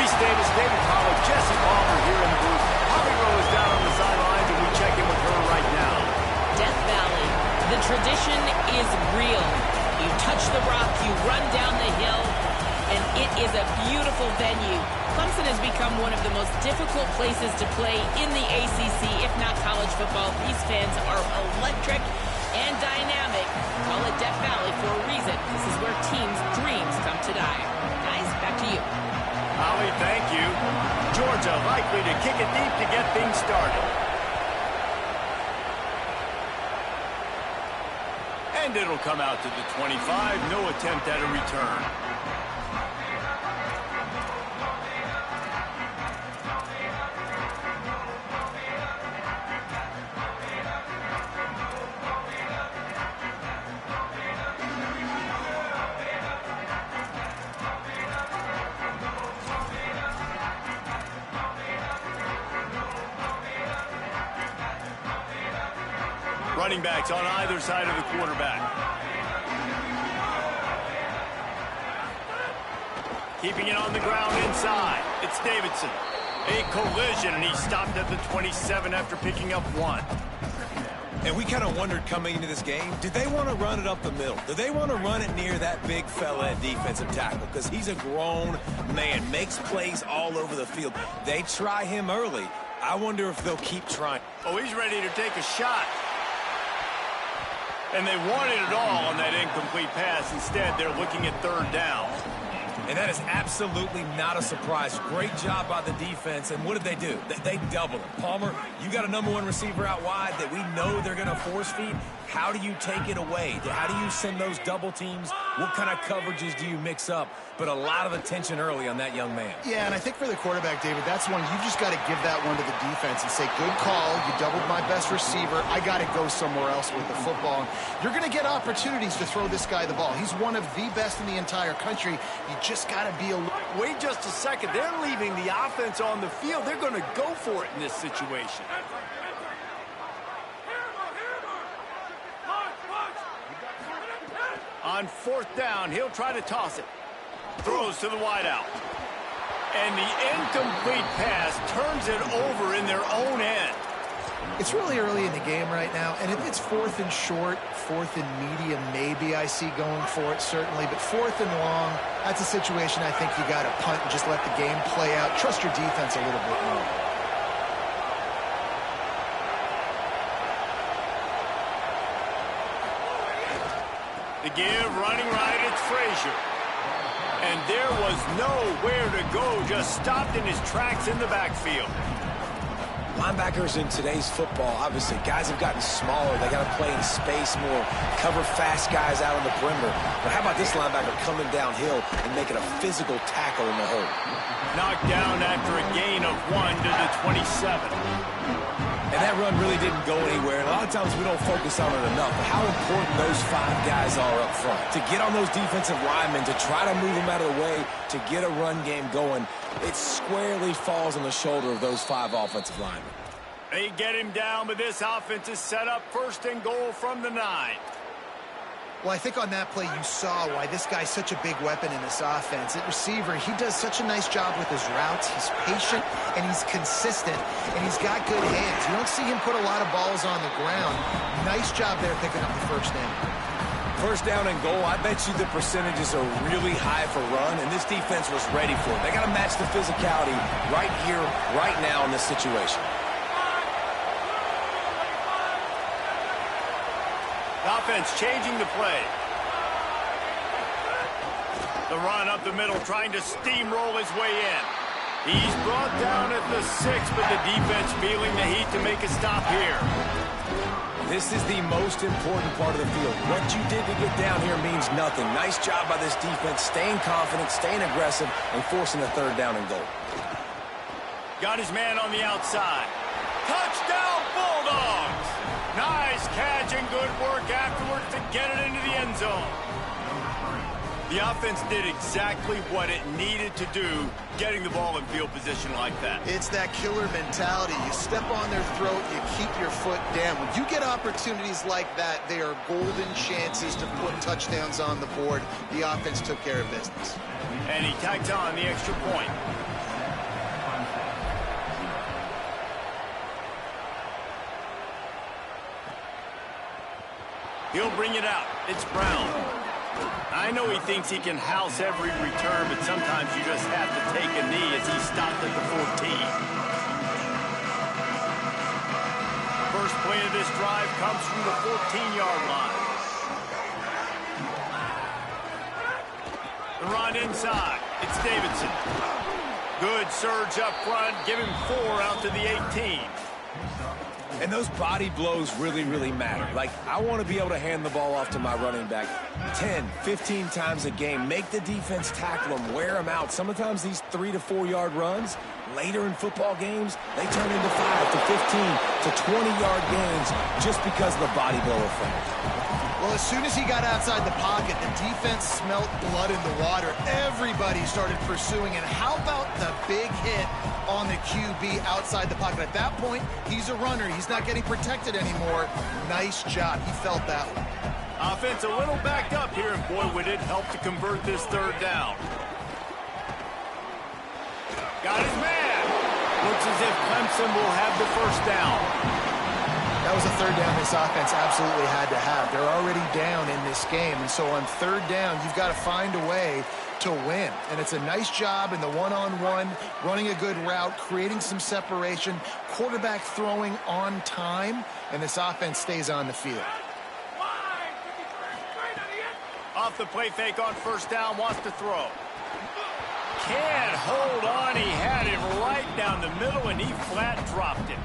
Reese Davis, David Pollard, Jesse Palmer here in the booth. Holly Rowe is down on the sidelines, and we check in with her right now. Death Valley, the tradition is real. You touch the rock, you run down the hill, and it is a beautiful venue. Clemson has become one of the most difficult places to play in the ACC, if not college football. These fans are electric and dynamic. Call it Death Valley for a reason. This is where teams' dreams come to die. Guys, back to you. Holly, thank you. Georgia likely to kick it deep to get things started. And it'll come out to the 25. No attempt at a return. Running backs on either side of the quarterback. Keeping it on the ground inside. It's Davidson. A collision, and he stopped at the 27 after picking up 1. And we kind of wondered coming into this game, did they want to run it up the middle? Do they want to run it near that big fella at defensive tackle? Because he's a grown man, makes plays all over the field. They try him early. I wonder if they'll keep trying. Oh, he's ready to take a shot. And they wanted it all on that incomplete pass. Instead, they're looking at 3rd down. And that is absolutely not a surprise. Great job by the defense. And what did they do? They doubled him. Palmer, you got a #1 receiver out wide that we know they're going to force feed. How do you take it away? How do you send those double teams? What kind of coverages do you mix up? But a lot of attention early on that young man. Yeah, and I think for the quarterback, David, that's one you just got to give that one to the defense and say, good call. You doubled my best receiver. I got to go somewhere else with the football. You're going to get opportunities to throw this guy the ball. He's one of the best in the entire country. You just got to be a... Wait just a second. They're leaving the offense on the field. They're going to go for it in this situation. On 4th down, he'll try to toss it. Throws to the wideout. And the incomplete pass turns it over in their own end. It's really early in the game right now, and if it's 4th and short, 4th and medium, maybe I see going for it, certainly. But 4th and long, that's a situation I think you got to punt and just let the game play out. Trust your defense a little bit more. The give, running right, it's Frazier. And there was nowhere to go, just stopped in his tracks in the backfield. Linebackers in today's football, obviously, guys have gotten smaller. They got to play in space more, cover fast guys out on the perimeter. But how about this linebacker coming downhill and making a physical tackle in the hole? Knocked down after a gain of 1 to the 27. And that run really didn't go anywhere. And a lot of times we don't focus on it enough. But how important those 5 guys are up front. To get on those defensive linemen, to try to move them out of the way, to get a run game going, it squarely falls on the shoulder of those 5 offensive linemen. They get him down, but this offense is set up 1st and goal from the 9. Well, I think on that play you saw why this guy's such a big weapon in this offense. At receiver, he does such a nice job with his routes. He's patient, and he's consistent, and he's got good hands. You don't see him put a lot of balls on the ground. Nice job there picking up the 1st down. 1st down and goal, I bet you the percentages are really high for run, and this defense was ready for it. They got to match the physicality right here, right now in this situation. The offense changing the play. The run up the middle, trying to steamroll his way in. He's brought down at the 6, but the defense feeling the heat to make a stop here. This is the most important part of the field. What you did to get down here means nothing. Nice job by this defense, staying confident, staying aggressive, and forcing a 3rd down and goal. Got his man on the outside. Touchdown, Bulldogs! Nice catch and good work afterwards to get it into the end zone. The offense did exactly what it needed to do, getting the ball in field position like that. It's that killer mentality. You step on their throat, you keep your foot down. When you get opportunities like that, they are golden chances to put touchdowns on the board. The offense took care of business. And he tags on the extra point. He'll bring it out. It's Brown. I know he thinks he can house every return, but sometimes you just have to take a knee as he stopped at the 14. First play of this drive comes from the 14-yard line. The run inside. It's Davidson. Good surge up front. Give him 4 out to the 18. And those body blows really, really matter. Like, I want to be able to hand the ball off to my running back 10, 15 times a game. Make the defense tackle them, wear them out. Sometimes these 3 to 4 yard runs, later in football games, they turn into 5 to 15 to 20-yard gains just because of the body blow effect. Well, as soon as he got outside the pocket, the defense smelt blood in the water. Everybody started pursuing. And how about the big hit on the QB outside the pocket? At that point, he's a runner. He's not getting protected anymore. Nice job. He felt that one. Offense a little backed up here, and boy, would it help to convert this third down. Got his man. Looks as if Clemson will have the first down. That was a third down this offense absolutely had to have. They're already down in this game, and so on third down, you've got to find a way to win. And it's a nice job in the one-on-one, running a good route, creating some separation, quarterback throwing on time, and this offense stays on the field. Off the play fake on first down, wants to throw. Can't hold on. He had it right down the middle, and he flat dropped it.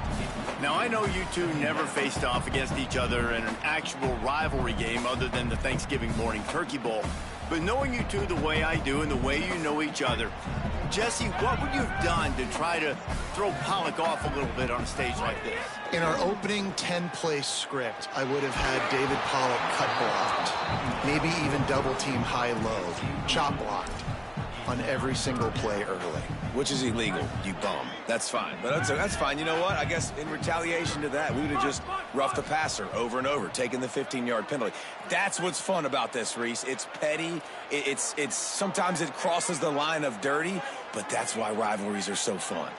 Now, I know you two never faced off against each other in an actual rivalry game other than the Thanksgiving morning Turkey Bowl. But knowing you two the way I do and the way you know each other, Jesse, what would you have done to try to throw Pollock off a little bit on a stage like this? In our opening 10-play script, I would have had David Pollock cut blocked, maybe even double-team high-low, chop blocked on every single play early. Which is illegal, you bum. That's fine. But that's fine. You know what? I guess in retaliation to that, we would have just roughed the passer over and over, taking the 15-yard penalty. That's what's fun about this, Reese. It's petty. It's sometimes it crosses the line of dirty, but that's why rivalries are so fun.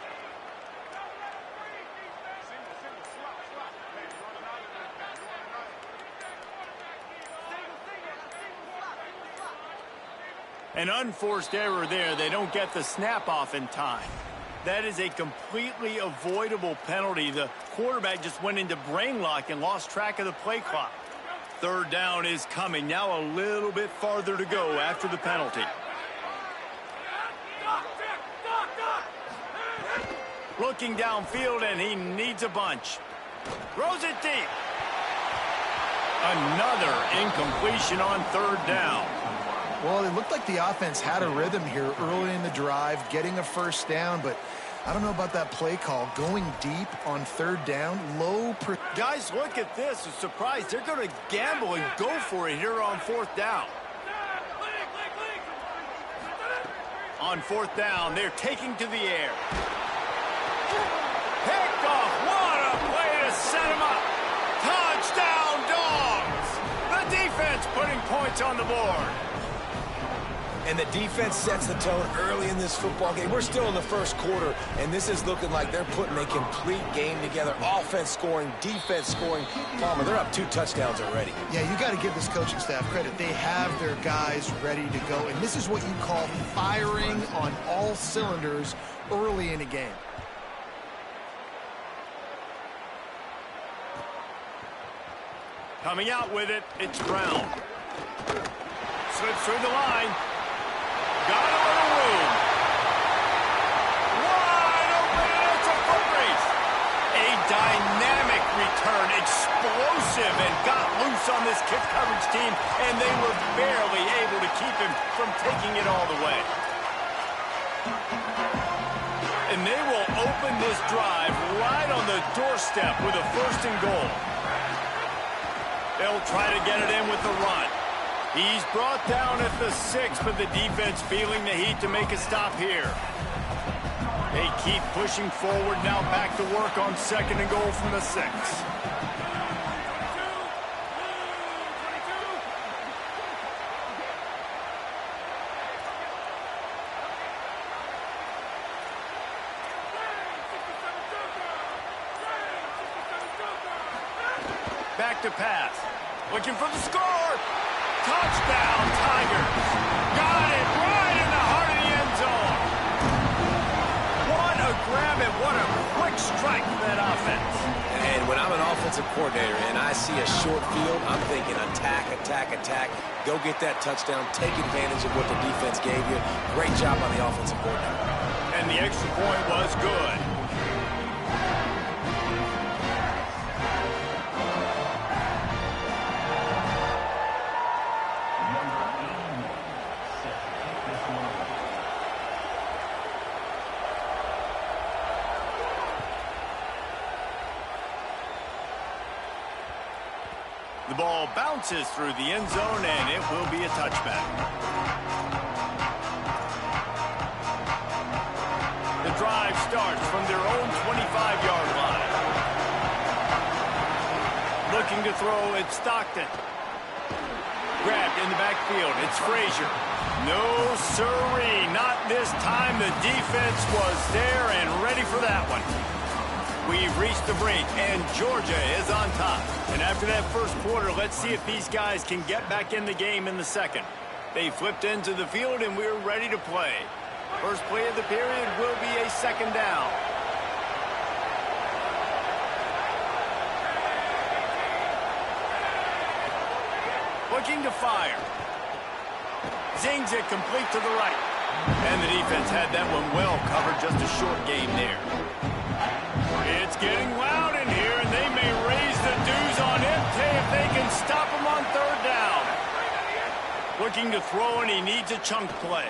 An unforced error there. They don't get the snap off in time. That is a completely avoidable penalty. The quarterback just went into brain lock and lost track of the play clock. Third down is coming. Now a little bit farther to go after the penalty. Looking downfield, and he needs a bunch. Throws it deep. Another incompletion on third down. Well, it looked like the offense had a rhythm here early in the drive, getting a first down, but I don't know about that play call. Going deep on third down, low. Guys, look at this. A surprise. They're going to gamble and go for it here on fourth down. On fourth down, they're taking to the air. Picked off. What a play to set him up. Touchdown, Dogs. The defense putting points on the board. And the defense sets the tone early in this football game. We're still in the first quarter, and this is looking like they're putting a complete game together. Offense scoring, defense scoring. Palmer, they're up 2 touchdowns already. Yeah, you got to give this coaching staff credit. They have their guys ready to go, and this is what you call firing on all cylinders early in a game. Coming out with it, it's Brown. Slips through the line. Got a little room. Wide open, and it's a foot race. A dynamic return, explosive, and got loose on this kick coverage team, and they were barely able to keep him from taking it all the way. And they will open this drive right on the doorstep with a 1st and goal. They'll try to get it in with the run. He's brought down at the 6, but the defense feeling the heat to make a stop here. They keep pushing forward, now back to work on 2nd and goal from the 6. Back to pass. Looking for the score. Touchdown, Tigers. Got it right in the heart of the end zone. What a grab and what a quick strike for that offense. And when I'm an offensive coordinator and I see a short field, I'm thinking attack, attack, attack. Go get that touchdown. Take advantage of what the defense gave you. Great job on the offensive coordinator. And the extra point was good. The ball bounces through the end zone, and it will be a touchback. The drive starts from their own 25-yard line. Looking to throw, it's Stockton. Grabbed in the backfield, it's Frazier. No siree, not this time. The defense was there and ready for that one. We've reached the break, and Georgia is on top. And after that first quarter, let's see if these guys can get back in the game in the second. They flipped into the field, and we're ready to play. First play of the period will be a second down. Looking to fire. Zings it complete to the right. And the defense had that one well covered, just a short game there. It's getting loud in here, and they may raise the dues on Ncaa if they can stop him on third down. Looking to throw, and he needs a chunk play.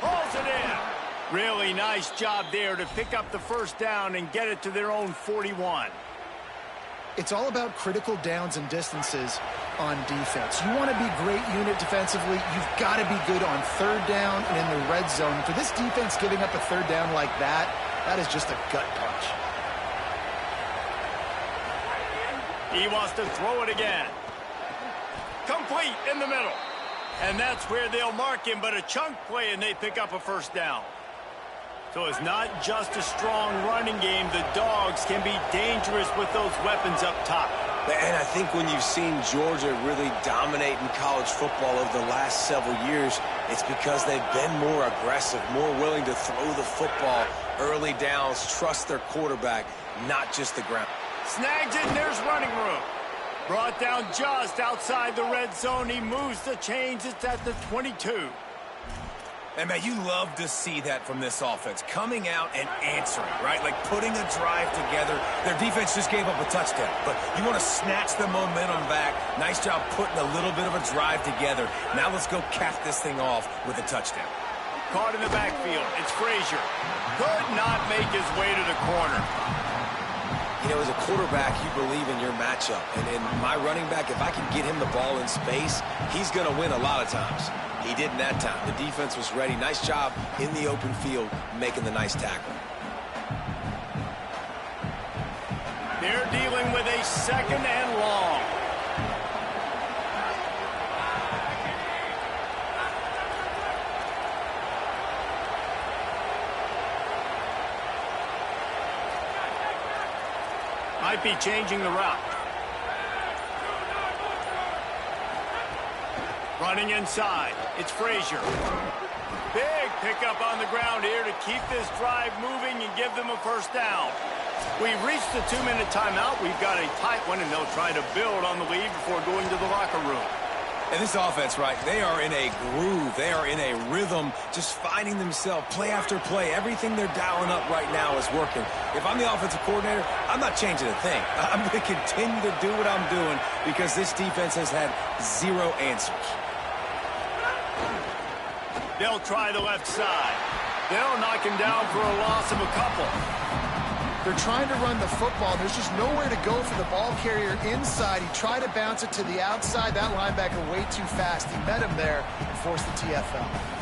Hauls it in. Really nice job there to pick up the first down and get it to their own 41. It's all about critical downs and distances on defense. You want to be great unit defensively, you've got to be good on third down and in the red zone. For this defense giving up a third down like that, that is just a gut punch. He wants to throw it again. Complete in the middle. And that's where they'll mark him, but a chunk play, and they pick up a first down. So it's not just a strong running game. The Dogs can be dangerous with those weapons up top. And I think when you've seen Georgia really dominate in college football over the last several years, it's because they've been more aggressive, more willing to throw the football, early downs, trust their quarterback, not just the ground. Snags it, and there's running room. Brought down just outside the red zone. He moves the chains. It's at the 22. And, man, you love to see that from this offense, coming out and answering, right? Like putting a drive together. Their defense just gave up a touchdown, but you want to snatch the momentum back. Nice job putting a little bit of a drive together. Now let's go cap this thing off with a touchdown. Caught in the backfield. It's Frazier. Could not make his way to the corner. You know, as a quarterback, you believe in your matchup. And in my running back, if I can get him the ball in space, he's going to win a lot of times. He didn't that time. The defense was ready. Nice job in the open field making the nice tackle. They're dealing with a second and long. Might be changing the route. Running inside. It's Frazier. Big pickup on the ground here to keep this drive moving and give them a first down. We've reached the 2-minute timeout. We've got a tight one, and they'll try to build on the lead before going to the locker room. And this offense, right, they are in a groove. They are in a rhythm, just finding themselves play after play. Everything they're dialing up right now is working. If I'm the offensive coordinator, I'm not changing a thing. I'm going to continue to do what I'm doing because this defense has had zero answers. They'll try the left side. They'll knock him down for a loss of a couple. They're trying to run the football. There's just nowhere to go for the ball carrier inside. He tried to bounce it to the outside. That linebacker way too fast. He met him there and forced the TFL.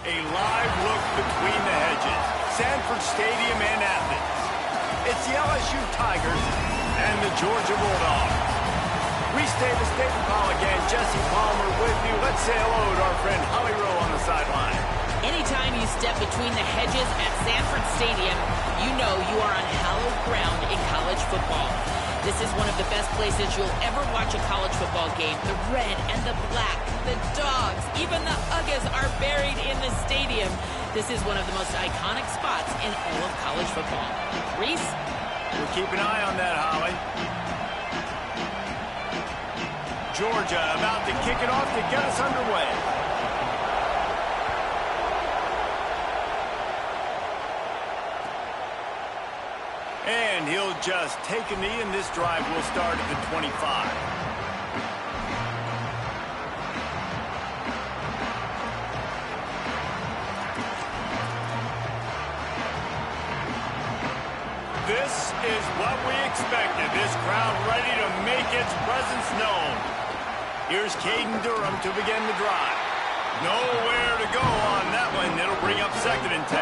A live look between the hedges. Sanford Stadium and Athens. It's the LSU Tigers and the Georgia Bulldogs. Restate the statement call again. Jesse Palmer with you. Let's say hello to our friend Holly Rowe on the sideline. Anytime you step between the hedges at Sanford Stadium, you know you are on hallowed ground in college football. This is one of the best places you'll ever watch a college football game. The red and the black, the dogs, even the Uggas are buried in the stadium. This is one of the most iconic spots in all of college football. Reese? We'll keep an eye on that, Holly. Georgia about to kick it off to get us underway. And he'll just take a knee, and this drive will start at the 25. This is what we expected. This crowd ready to make its presence known. Here's Caden Durham to begin the drive. Nowhere to go on that one. It'll bring up 2nd and 10.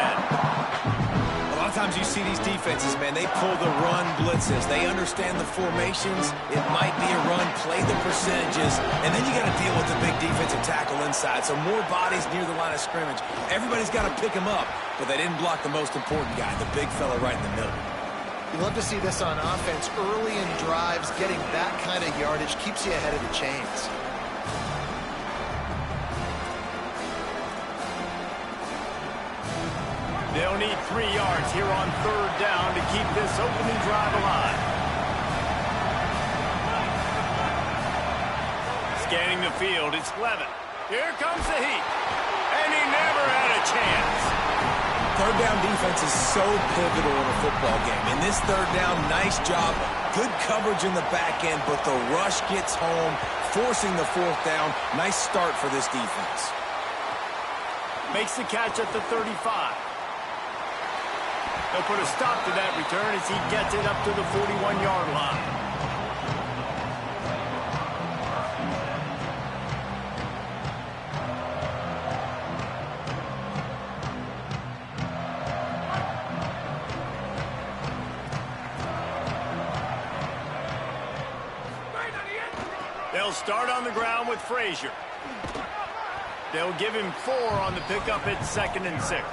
A lot of times you see these defenses, man, they pull the run blitzes. They understand the formations. It might be a run, play the percentages, and then you got to deal with the big defensive tackle inside. So more bodies near the line of scrimmage. Everybody's got to pick him up, but they didn't block the most important guy, the big fella right in the middle. You love to see this on offense. Early in drives, getting that kind of yardage keeps you ahead of the chains. They'll need 3 yards here on 3rd down to keep this opening drive alive. Scanning the field, it's Levin. Here comes the heat. And he never had a chance. 3rd down defense is so pivotal in a football game. In this 3rd down, nice job. Good coverage in the back end, but the rush gets home, forcing the 4th down. Nice start for this defense. Makes the catch at the 35. They'll put a stop to that return as he gets it up to the 41-yard line. They'll start on the ground with Frazier. They'll give him 4 on the pickup at 2nd and 6.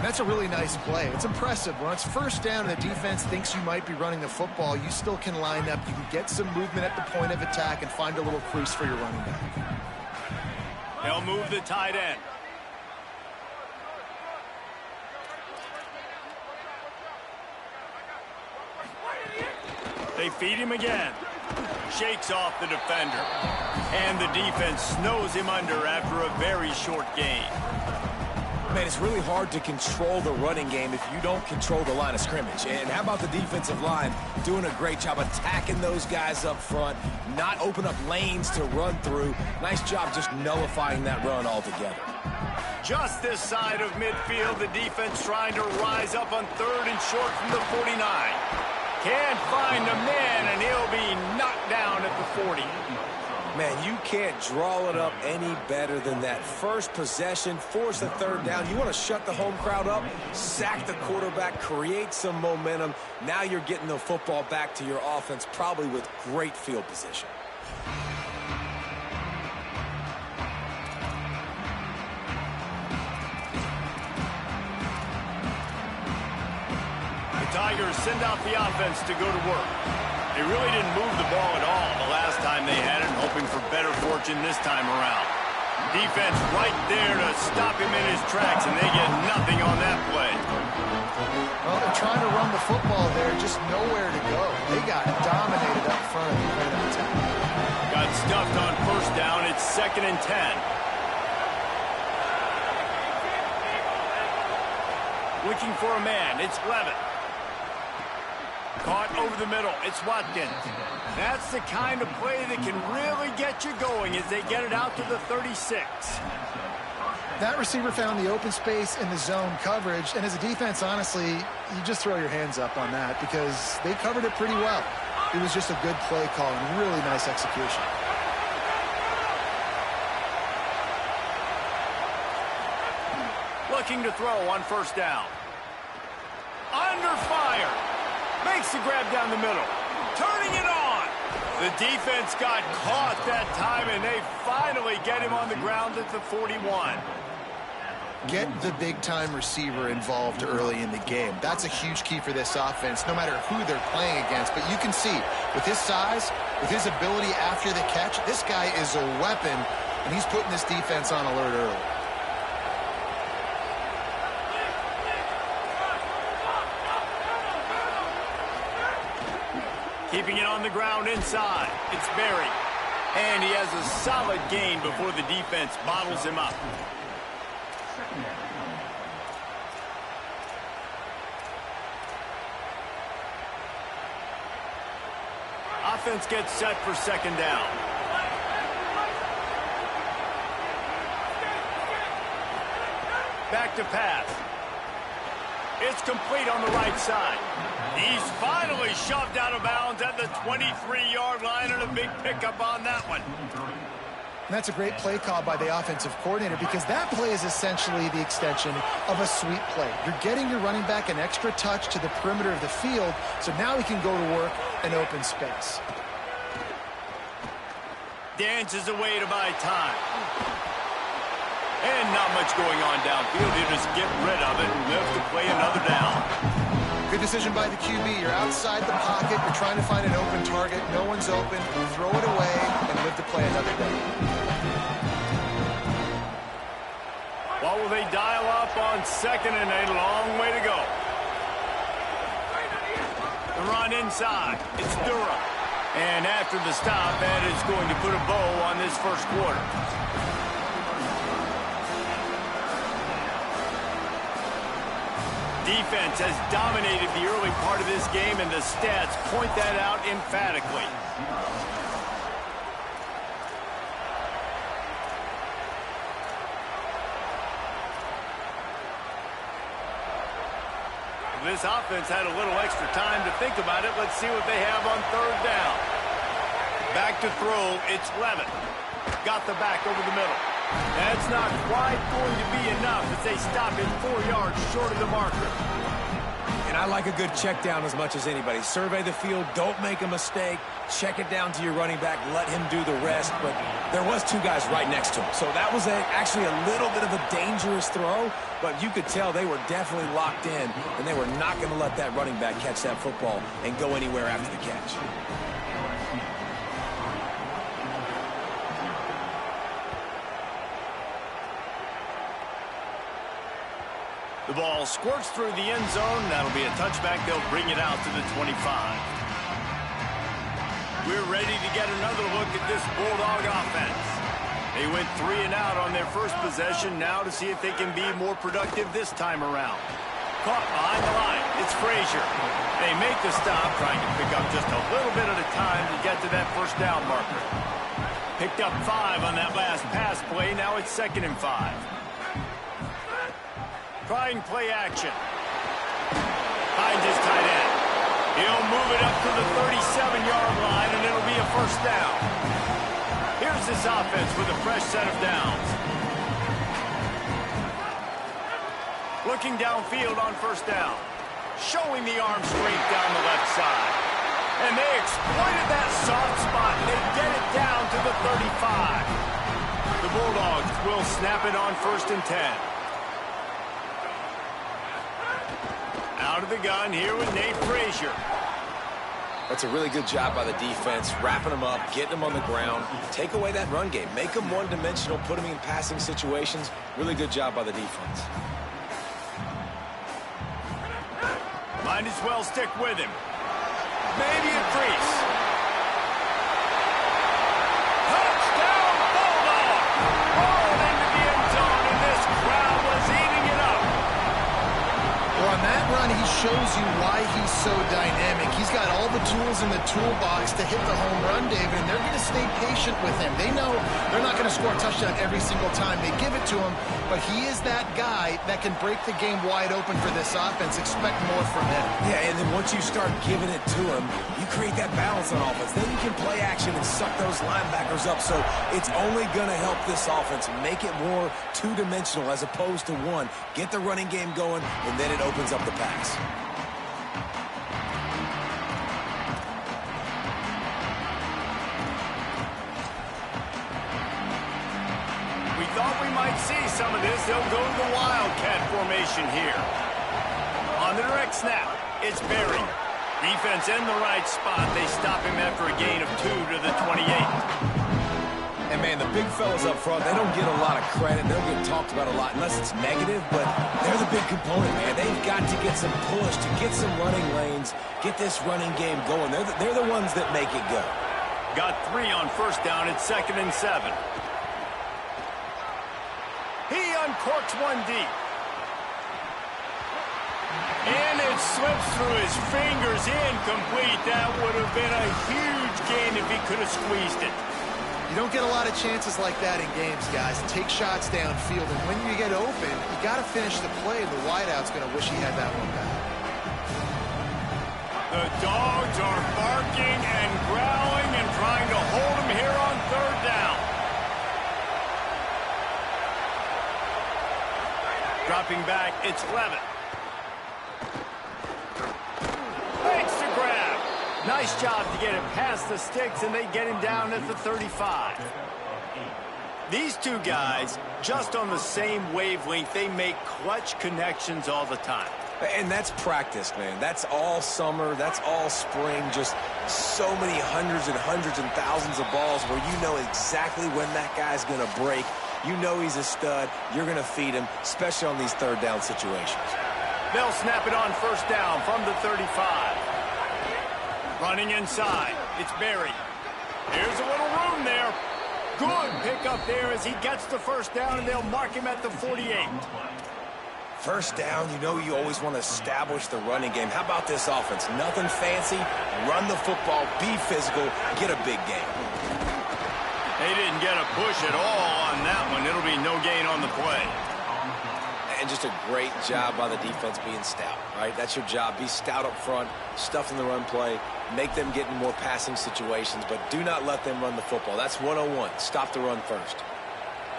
That's a really nice play. It's impressive. When it's 1st down and the defense thinks you might be running the football, you still can line up. You can get some movement at the point of attack and find a little crease for your running back. They'll move the tight end. They feed him again. Shakes off the defender. And the defense snows him under after a very short gain. Man, it's really hard to control the running game if you don't control the line of scrimmage. And how about the defensive line doing a great job attacking those guys up front, not open up lanes to run through. Nice job just nullifying that run altogether. Just this side of midfield, the defense trying to rise up on 3rd and short from the 49. Can't find a man, and he'll be knocked down at the 40. Man, you can't draw it up any better than that. First possession, force the 3rd down. You want to shut the home crowd up, sack the quarterback, create some momentum. Now you're getting the football back to your offense, probably with great field position. The Tigers send out the offense to go to work. They really didn't move the ball at all the last time they had it, hoping for better fortune this time around. Defense right there to stop him in his tracks, and they get nothing on that play. Well, they're trying to run the football there, just nowhere to go. They got dominated up front of the point of attack. Got stuffed on 1st down. It's 2nd and 10. Looking for a man. It's Levin. Caught over the middle. It's Watkins. That's the kind of play that can really get you going as they get it out to the 36. That receiver found the open space in the zone coverage, and as a defense, honestly, you just throw your hands up on that because they covered it pretty well. It was just a good play call and really nice execution. Looking to throw on first down. Under fire. Makes the grab down the middle. Turning it on. The defense got caught that time, and they finally get him on the ground at the 41. Get the big-time receiver involved early in the game. That's a huge key for this offense, no matter who they're playing against. But you can see, with his size, with his ability after the catch, this guy is a weapon, and he's putting this defense on alert early. Keeping it on the ground inside. It's Berry. And he has a solid gain before the defense bottles him up. Offense gets set for second down. Back to pass. It's complete on the right side. He's finally shoved out of bounds at the 23-yard line, and a big pickup on that one. And that's a great play call by the offensive coordinator, because that play is essentially the extension of a sweep play. You're getting your running back an extra touch to the perimeter of the field, so now he can go to work in open space. Dances away to buy time. And not much going on downfield. He'll just get rid of it and live to play another down. Good decision by the QB. You're outside the pocket. You're trying to find an open target. No one's open. Throw it away and live to play another day. What will they dial up on second and a long way to go? The run inside. It's Durham. And after the stop, that is going to put a bow on this first quarter. Defense has dominated the early part of this game, and the stats point that out emphatically. This offense had a little extra time to think about it. Let's see what they have on third down. Back to throw. It's Levitt. Got the back over the middle. That's not quite going to be enough as they stop him 4 yards short of the marker. And I like a good check down as much as anybody. Survey the field, don't make a mistake, check it down to your running back, let him do the rest. But there was two guys right next to him. So that was actually a little bit of a dangerous throw, but you could tell they were definitely locked in, and they were not going to let that running back catch that football and go anywhere after the catch. The ball squirts through the end zone. That'll be a touchback. They'll bring it out to the 25. We're ready to get another look at this Bulldog offense. They went 3 and out on their first possession. Now to see if they can be more productive this time around. Caught behind the line. It's Frazier. They make the stop, trying to pick up just a little bit at a time to get to that first down marker. Picked up 5 on that last pass play. Now it's 2nd and 5. Trying play action. Finds his tight end. He'll move it up to the 37-yard line, and it'll be a first down. Here's this offense with a fresh set of downs. Looking downfield on first down. Showing the arm strength down the left side. And they exploited that soft spot, and they get it down to the 35. The Bulldogs will snap it on 1st and 10. Out of the gun here with Nate Frazier. That's a really good job by the defense, wrapping them up, getting them on the ground. Take away that run game. Make them one-dimensional, put them in passing situations. Really good job by the defense. Might as well stick with him. Maybe a crease. Touchdown, Bulldog! Rolled into the end zone, and this crowd was eating it up. Well, on that run, he shows you why he's so dynamic. He's got all the tools in the toolbox to hit the home run, David, and they're going to stay patient with him. They know they're not going to score a touchdown every single time they give it to him, but he is that guy that can break the game wide open for this offense. Expect more from him. Yeah, and then once you start giving it to him, you create that balance on offense. Then you can play action and suck those linebackers up. So it's only going to help this offense make it more two-dimensional as opposed to one. Get the running game going, and then it opens up the pass. We thought we might see some of this. They'll go to the Wildcat formation here. On the direct snap, it's Berry. Defense in the right spot. They stop him after a gain of 2 to the 28. And, man, the big fellas up front, they don't get a lot of credit. They don't get talked about a lot unless it's negative, but they're the big component, man. They've got to get some push, to get some running lanes, get this running game going. They're the ones that make it go. Got 3 on first down. It's 2nd and 7. He uncorks one deep. And it slips through his fingers, incomplete. That would have been a huge gain if he could have squeezed it. You don't get a lot of chances like that in games, guys. Take shots downfield, and when you get open, you got to finish the play, and the wideout's going to wish he had that one back. The dogs are barking and growling and trying to hold him here on 3rd down. Dropping back, it's Levitt. Makes the grab. Nice job to get him past the sticks, and they get him down at the 35. These two guys, just on the same wavelength, they make clutch connections all the time. And that's practice, man. That's all summer. That's all spring. Just so many hundreds and thousands of balls where you know exactly when that guy's going to break. You know he's a stud. You're going to feed him, especially on these 3rd down situations. They'll snap it on 1st down from the 35. Running inside. It's Berry. There's a little room there. Good pickup there as he gets the 1st down, and they'll mark him at the 48. 1st down, you know you always want to establish the running game. How about this offense? Nothing fancy. Run the football, be physical, get a big gain. They didn't get a push at all on that one. It'll be no gain on the play. And just a great job by the defense being stout, right? That's your job. Be stout up front, stuff in the run play, make them get in more passing situations, but do not let them run the football. That's 101. Stop the run first.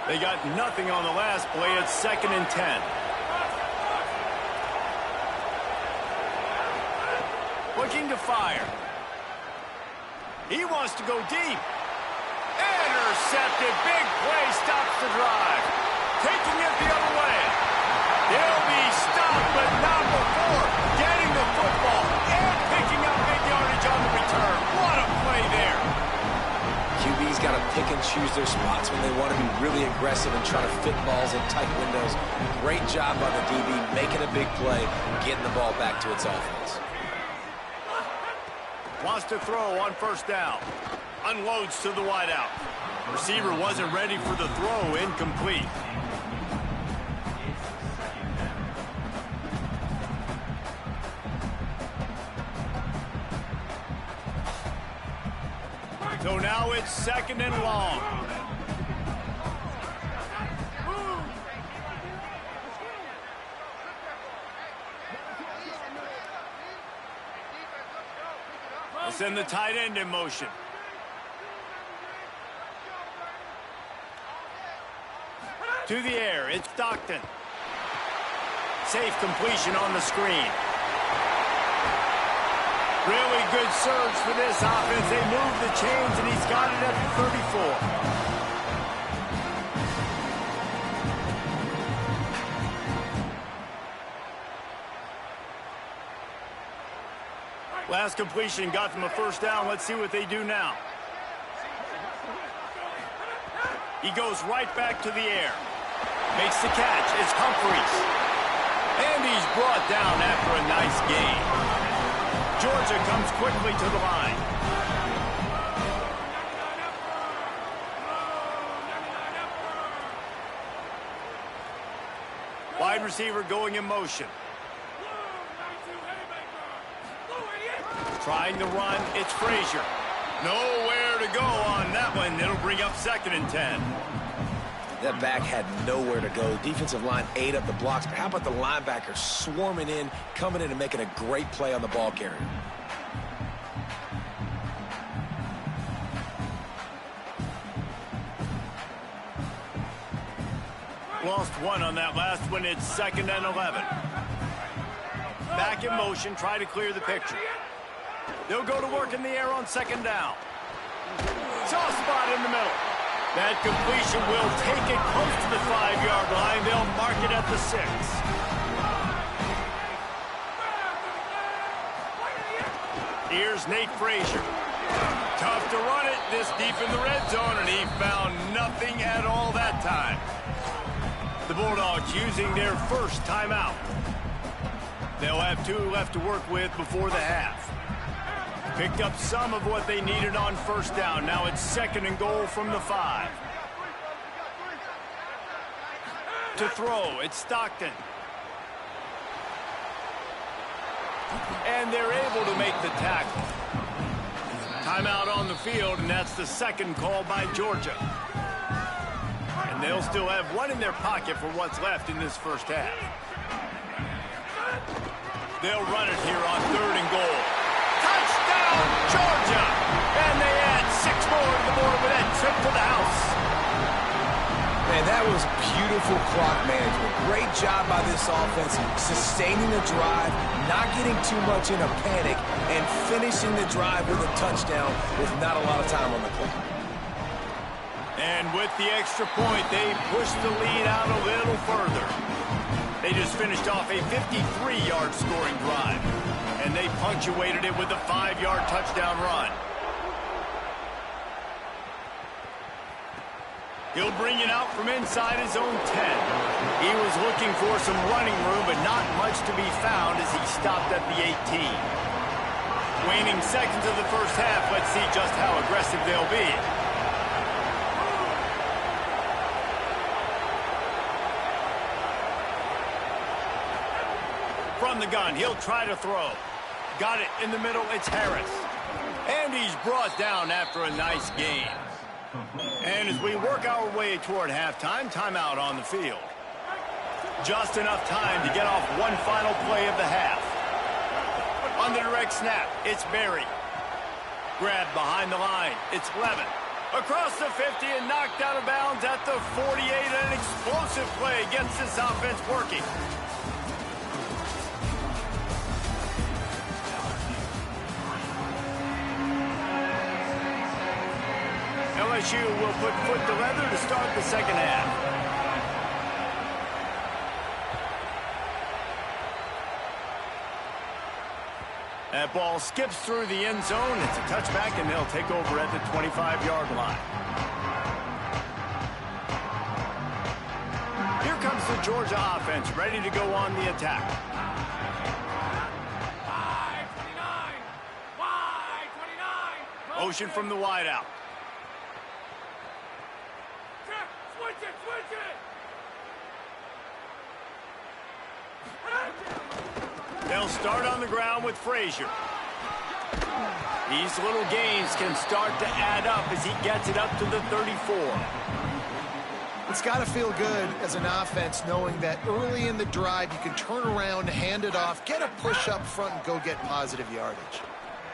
They got nothing on the last play. It's 2nd and 10. Looking to fire. He wants to go deep. Intercepted. Big play stops the drive. Taking it the other way. They'll be stopped, but not before getting the football and picking up big yardage on the return. What a play there. QB's got to pick and choose their spots when they want to be really aggressive and try to fit balls in tight windows. Great job by the DB making a big play, getting the ball back to its offense. Wants to throw on 1st down. Unloads to the wideout. Receiver wasn't ready for the throw. Incomplete. So now it's 2nd and long. We'll send the tight end in motion. To the air, it's Stockton. Safe completion on the screen. Really good surge for this offense. They move the chains, and he's got it at the 34. Last completion got them a 1st down. Let's see what they do now. He goes right back to the air. Makes the catch. It's Humphries. And he's brought down after a nice gain. Georgia comes quickly to the line. Wide receiver going in motion. Trying to run, it's Frazier. Nowhere to go on that one. It'll bring up 2nd and 10. That back had nowhere to go. Defensive line ate up the blocks, but how about the linebackers swarming in, coming in and making a great play on the ball carrier? Lost one on that last one. It's 2nd and 11. Back in motion, try to clear the picture. They'll go to work in the air on 2nd down. Soft spot in the middle. That completion will take it close to the 5-yard line. They'll mark it at the 6. Here's Nate Frazier. Tough to run it this deep in the red zone, and he found nothing at all that time. The Bulldogs using their first timeout. They'll have 2 left to work with before the half. Picked up some of what they needed on 1st down. Now it's 2nd and goal from the 5. To throw, it's Stockton. And they're able to make the tackle. Timeout on the field, and that's the 2nd call by Georgia. And they'll still have 1 in their pocket for what's left in this 1st half. They'll run it here on 3rd and goal. Touchdown, Georgia! And they add 6 more to the board with that trip to the house. Man, that was beautiful clock management. Great job by this offense, sustaining the drive, not getting too much in a panic, and finishing the drive with a touchdown with not a lot of time on the clock. And with the extra point, they pushed the lead out a little further. They just finished off a 53-yard scoring drive, and they punctuated it with a 5-yard touchdown run. He'll bring it out from inside his own 10. He was looking for some running room, but not much to be found as he stopped at the 18. Waning seconds of the 1st half, let's see just how aggressive they'll be. From the gun, he'll try to throw. Got it in the middle, it's Harris. And he's brought down after a nice gain. And as we work our way toward halftime, timeout on the field. Just enough time to get off one final play of the half. On the direct snap, it's Berry. Grabbed behind the line, it's Levin. Across the 50 and knocked out of bounds at the 48. An explosive play gets this offense working. LSU will put foot to leather to start the 2nd half. That ball skips through the end zone. It's a touchback, and they'll take over at the 25-yard line. Here comes the Georgia offense, ready to go on the attack. Motion from the wideout. They'll start on the ground with Frazier. These little gains can start to add up as he gets it up to the 34. It's got to feel good as an offense knowing that early in the drive you can turn around, hand it off, get a push up front, and go get positive yardage.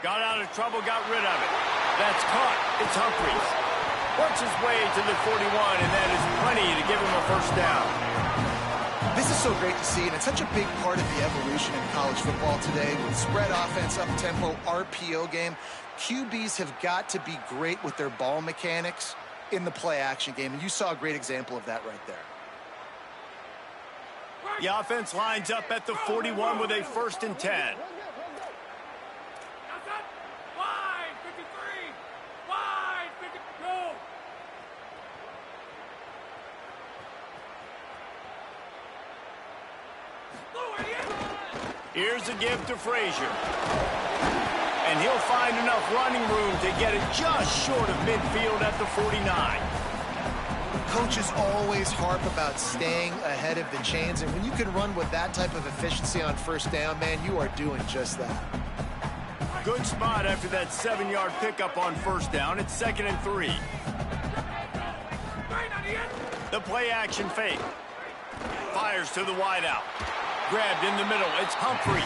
Got out of trouble, got rid of it. That's caught. It's Humphries. Works his way to the 41, and that is plenty to give him a 1st down. This is so great to see, and it's such a big part of the evolution in college football today. With spread offense, up-tempo, RPO game, QBs have got to be great with their ball mechanics in the play-action game, and you saw a great example of that right there. The offense lines up at the 41 with a 1st and 10. Here's a give to Frazier. And he'll find enough running room to get it just short of midfield at the 49. Coaches always harp about staying ahead of the chains, and when you can run with that type of efficiency on 1st down, man, you are doing just that. Good spot after that 7-yard pickup on 1st down. It's 2nd and 3. The play action fake. Fires to the wideout. Grabbed in the middle. It's Humphries.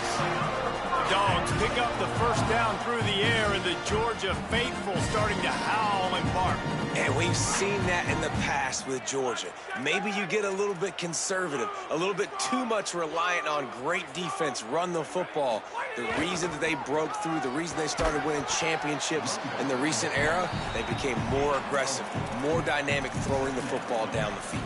Dogs pick up the first down through the air, and the Georgia faithful starting to howl and bark. And we've seen that in the past with Georgia. Maybe you get a little bit conservative, a little bit too much reliant on great defense, run the football. The reason that they broke through, the reason they started winning championships in the recent era, they became more aggressive, more dynamic throwing the football down the field.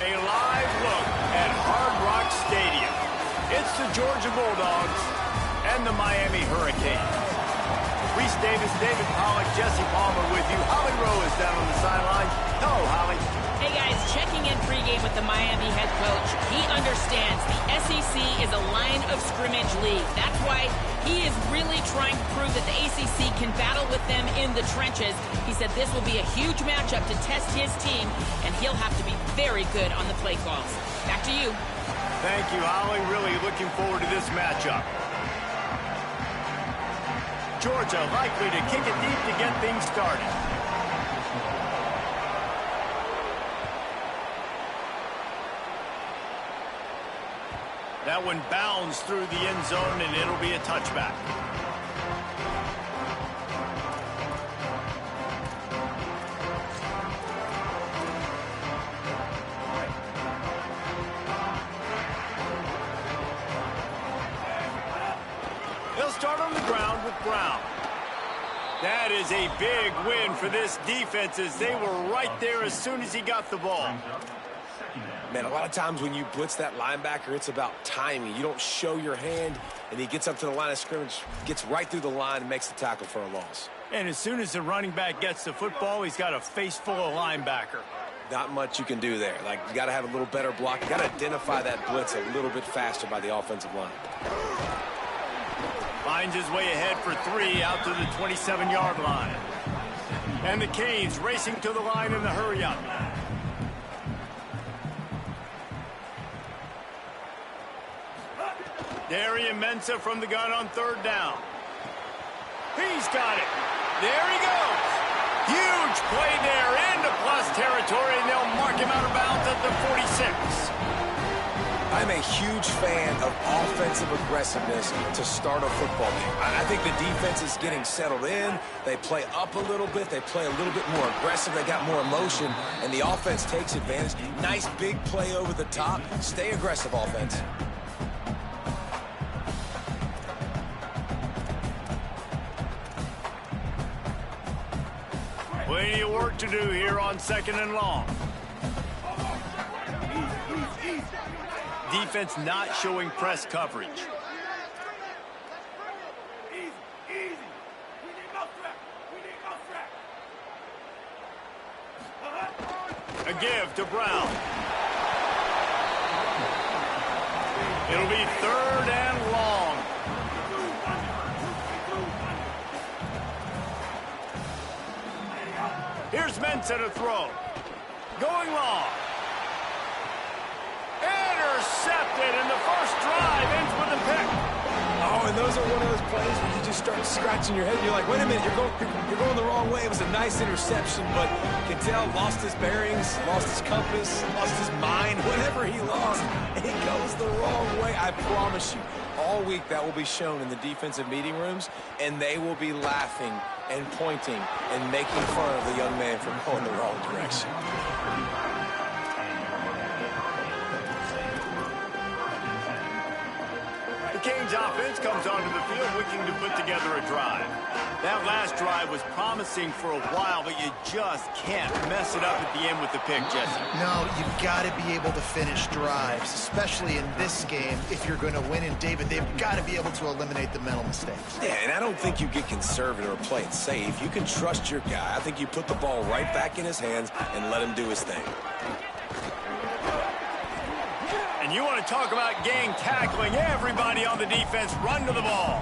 A live look at Hard Rock Stadium. It's the Georgia Bulldogs and the Miami Hurricanes. Reese Davis, David Pollack, Jesse Palmer with you. Holly Rowe is down on the sideline. Hello, Holly. Hey, guys, checking in pregame with the Miami head coach. He understands the SEC is a line of scrimmage league. That's why he is really trying to prove that the ACC can battle with them in the trenches. He said this will be a huge matchup to test his team, and he'll have to be very good on the play calls. Back to you. Thank you, Holly. Really looking forward to this matchup. Georgia likely to kick it deep to get things started. That one bounds through the end zone, and it'll be a touchback. They'll start on the ground with Brown. That is a big win for this defense, as they were right there as soon as he got the ball. Man, a lot of times when you blitz that linebacker, it's about timing. You don't show your hand, and he gets up to the line of scrimmage, gets right through the line, and makes the tackle for a loss. And as soon as the running back gets the football, he's got a face full of linebacker. Not much you can do there. Like, you got to have a little better block. You got to identify that blitz a little bit faster by the offensive line. Finds his way ahead for 3 out to the 27-yard line. And the Canes racing to the line in the hurry-up. Darian Mensah from the gun on 3rd down. He's got it. There he goes. Huge play there into plus territory, and they'll mark him out of bounds at the 46. I'm a huge fan of offensive aggressiveness to start a football game. I think the defense is getting settled in. They play up a little bit. They play a little bit more aggressive. They got more emotion, and the offense takes advantage. Nice big play over the top. Stay aggressive, offense. Plenty of work to do here on 2nd and long. Defense not showing press coverage. A give to Brown. It'll be 3rd and long. Here's Mensah to throw. Going long. intercepted, and the first drive ends with a pick. Oh, and those are one of those plays where you just start scratching your head. You're like, wait a minute, you're going the wrong way. It was a nice interception, but Ncaa lost his bearings, lost his compass, lost his mind, whatever he lost. He goes the wrong way. I promise you, all week that will be shown in the defensive meeting rooms, and they will be laughing and pointing and making fun of the young man for going the wrong direction. Canes offense comes onto the field looking to put together a drive. That last drive was promising for a while, but you just can't mess it up at the end with the pick, Jesse. No, you've got to be able to finish drives, especially in this game. If you're going to win, and David, they've got to be able to eliminate the mental mistakes. Yeah, and I don't think you get conservative or play it safe. You can trust your guy. I think you put the ball right back in his hands and let him do his thing. And you want to talk about gang tackling, everybody on the defense run to the ball.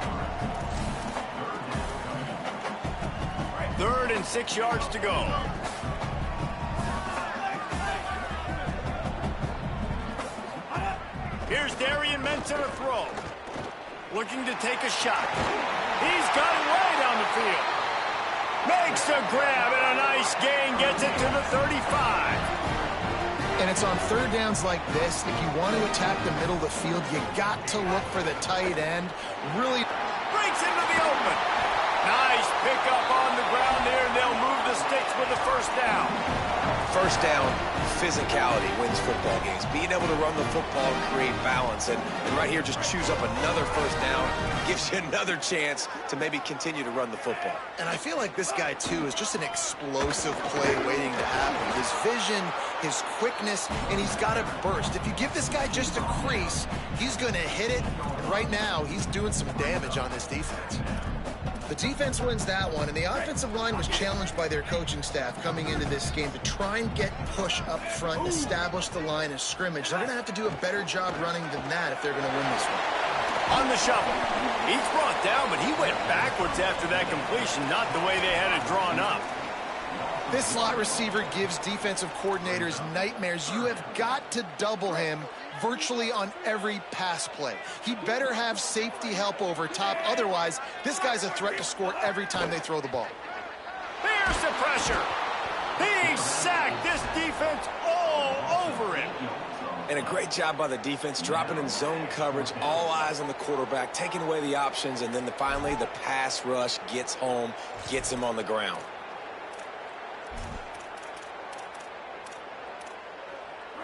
3rd and 6 yards to go. Here's Darian Mensa to throw. Looking to take a shot. He's got it way down the field. Makes a grab and a nice gain, gets it to the 35. And it's on 3rd downs like this. If you want to attack the middle of the field, you got to look for the tight end. Really breaks into the open. Nice pickup on the ground there, and they'll move the sticks with the first down. First down, physicality wins football games. Being able to run the football and create balance. And right here, just choose up another first down. Gives you another chance to maybe continue to run the football. And I feel like this guy, too, is just an explosive play waiting to happen. His vision, his quickness, and he's got a burst. If you give this guy just a crease, he's going to hit it. And right now, he's doing some damage on this defense. The defense wins that one, and the offensive line was challenged by their coaching staff coming into this game to try and get push up front and establish the line of scrimmage. They're going to have to do a better job running than that if they're going to win this one. On the shovel. He's brought down, but he went backwards after that completion, not the way they had it drawn up. This slot receiver gives defensive coordinators nightmares. You have got to double him virtually on every pass play. He better have safety help over top. Otherwise, this guy's a threat to score every time they throw the ball. Here's the pressure. He's sacked. This defense all over him. And a great job by the defense, dropping in zone coverage, all eyes on the quarterback, taking away the options, and then finally the pass rush gets home, gets him on the ground.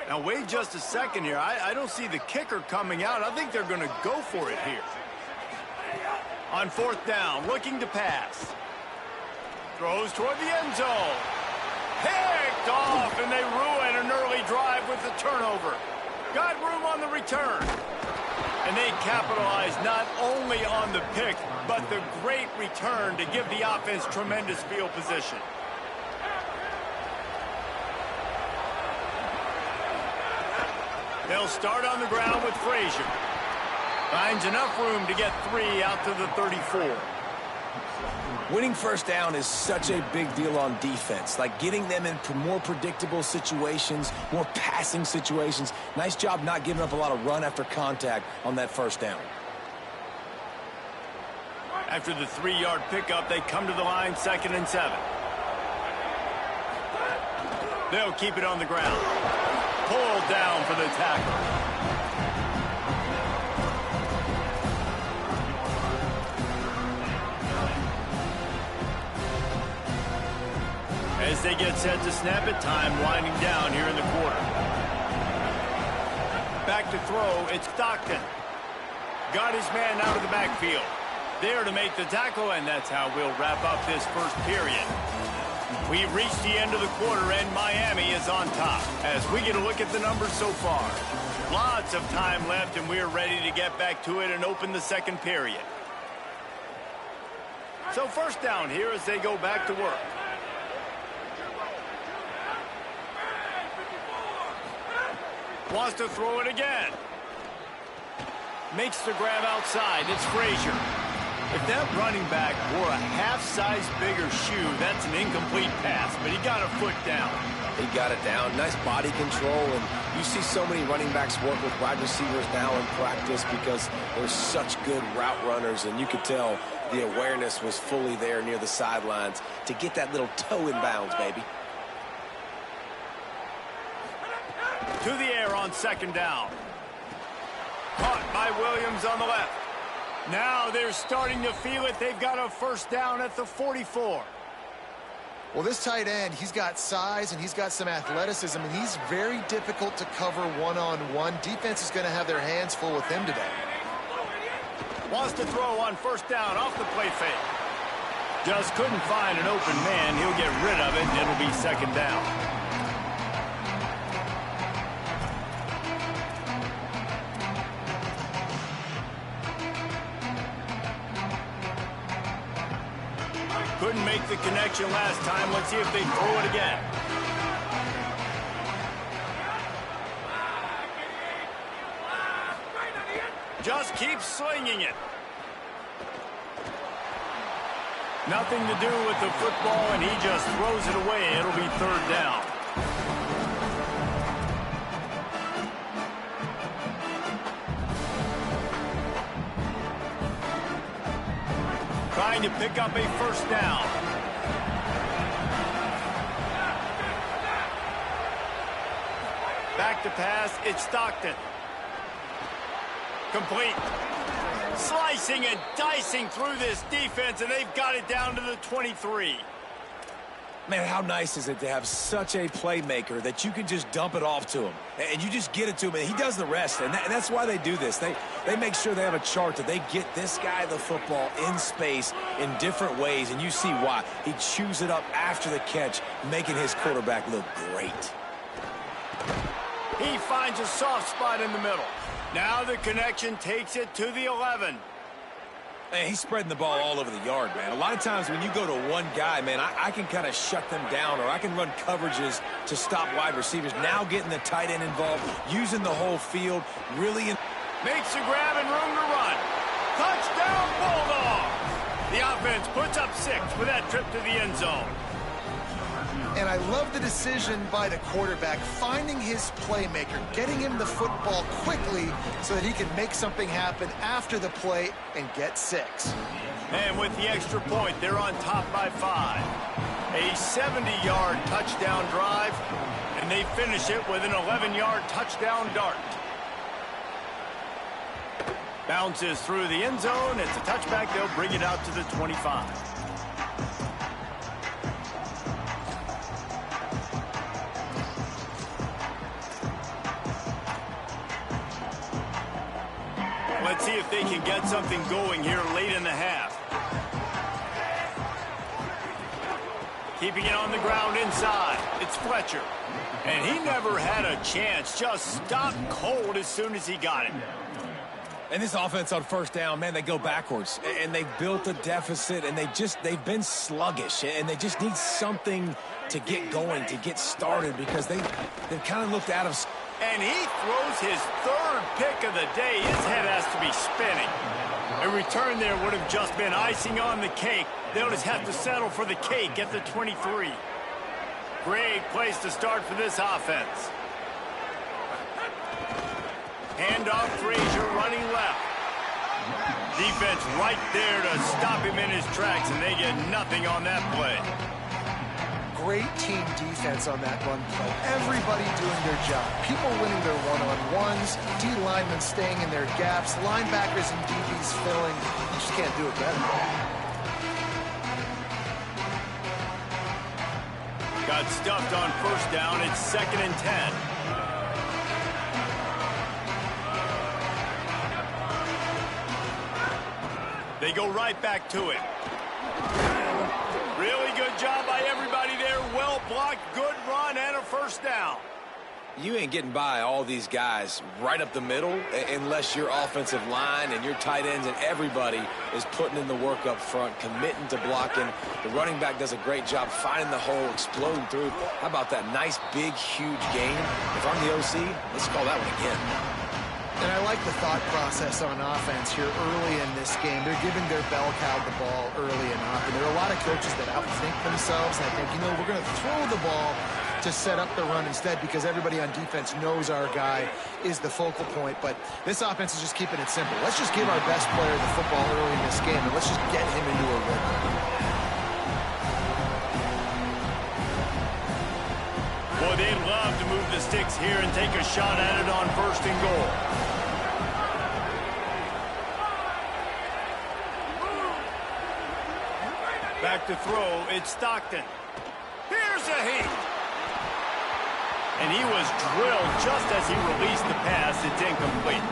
Now, wait just a second here. I don't see the kicker coming out. I think they're going to go for it here. On 4th down, looking to pass. Throws toward the end zone. Picked off, and they ruin an early drive with the turnover. Got room on the return. And they capitalize not only on the pick, but the great return to give the offense tremendous field position. They'll start on the ground with Frazier. Finds enough room to get 3 out to the 34. Winning first down is such a big deal on defense, like getting them into more predictable situations, more passing situations. Nice job not giving up a lot of run after contact on that first down. After the 3-yard pickup, they come to the line 2nd and 7. They'll keep it on the ground. Pulled down for the tackle. As they get set to snap it, time winding down here in the quarter. Back to throw, it's Stockton. Got his man out of the backfield. There to make the tackle, and that's how we'll wrap up this first period. We've reached the end of the quarter, and Miami is on top. As we get a look at the numbers so far, lots of time left, and we're ready to get back to it and open the second period. So first down here as they go back to work. Wants to throw it again. Makes the grab outside. It's Frazier. If that running back wore a half-size bigger shoe, that's an incomplete pass, but he got a foot down. He got it down. Nice body control, and you see so many running backs work with wide receivers now in practice because they're such good route runners, and you could tell the awareness was fully there near the sidelines to get that little toe in bounds, baby. To the air on second down. Caught by Williams on the left. Now they're starting to feel it. They've got a first down at the 44. Well, this tight end, he's got size and he's got some athleticism, and he's very difficult to cover one-on-one. Defense is going to have their hands full with him today. Wants to throw on first down off the play fake. Just couldn't find an open man. He'll get rid of it, and it'll be second down. Couldn't make the connection last time. Let's see if they throw it again. Just keep slinging it. Nothing to do with the football, and he just throws it away. It'll be third down. Trying to pick up a first down. Back to pass. It's Stockton. Complete. Slicing and dicing through this defense, and they've got it down to the 23. Man, how nice is it to have such a playmaker that you can just dump it off to him, and you just get it to him, and he does the rest, and that's why they do this. They make sure they have a chart that they get this guy the football in space in different ways, and you see why. He chews it up after the catch, making his quarterback look great. He finds a soft spot in the middle. Now the connection takes it to the 11. Man, he's spreading the ball all over the yard, man. A lot of times when you go to one guy, man, I can kind of shut them down, or I can run coverages to stop wide receivers. Now getting the tight end involved, using the whole field, really. Makes a grab and room to run. Touchdown, Bulldogs! The offense puts up 6 with that trip to the end zone. And I love the decision by the quarterback, finding his playmaker, getting him the football quickly so that he can make something happen after the play and get 6. And with the extra point, they're on top by 5. A 70-yard touchdown drive, and they finish it with an 11-yard touchdown dart. Bounces through the end zone. It's a touchback. They'll bring it out to the 25. Let's see if they can get something going here late in the half. Keeping it on the ground inside. It's Fletcher. And he never had a chance. Just stopped cold as soon as he got it. And this offense on first down, man, they go backwards. And they've built a deficit, and they've been sluggish. And they just need something to get going, to get started, because they've kind of looked out of... And he throws his 3rd pick of the day. His head has to be spinning. A return there would have just been icing on the cake. They'll just have to settle for the cake at the 23. Great place to start for this offense. Handoff, Frazier running left. Defense right there to stop him in his tracks, and they get nothing on that play. Great team defense on that run play. Everybody doing their job. People winning their one-on-ones, D linemen staying in their gaps, linebackers and DBs filling. You just can't do it better. Got stuffed on first down. It's 2nd and 10. They go right back to it. Really good job by everybody there. Well blocked, good run, and a first down. You ain't getting by all these guys right up the middle unless your offensive line and your tight ends and everybody is putting in the work up front, committing to blocking. The running back does a great job finding the hole, exploding through. How about that nice, big, huge gain? If I'm the OC, let's call that one again. And I like the thought process on offense here early in this game. They're giving their bell cow the ball early and often. There are a lot of coaches that outthink themselves and I think, you know, we're going to throw the ball to set up the run instead because everybody on defense knows our guy is the focal point. But this offense is just keeping it simple. Let's just give our best player the football early in this game and let's just get him into a rhythm. Boy, they'd love to move the sticks here and take a shot at it on 1st and goal. Back to throw, it's Stockton. Here's a heat. And he was drilled just as he released the pass. It's incomplete.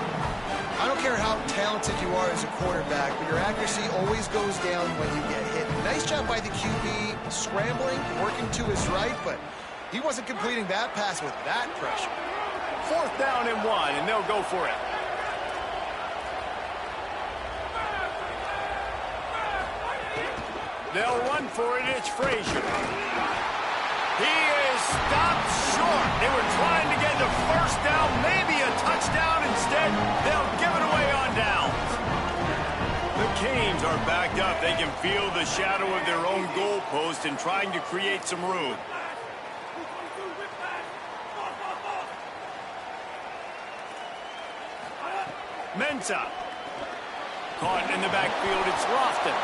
I don't care how talented you are as a quarterback, but your accuracy always goes down when you get hit. Nice job by the QB scrambling, working to his right, but he wasn't completing that pass with that pressure. 4th down and 1, and they'll go for it. They'll run for it. It's Frazier. He is stopped short. They were trying to get the 1st down, maybe a touchdown. Instead, they'll give it away on downs. The Canes are backed up. They can feel the shadow of their own goalpost and trying to create some room. Ncaa. Caught in the backfield, it's Lofton.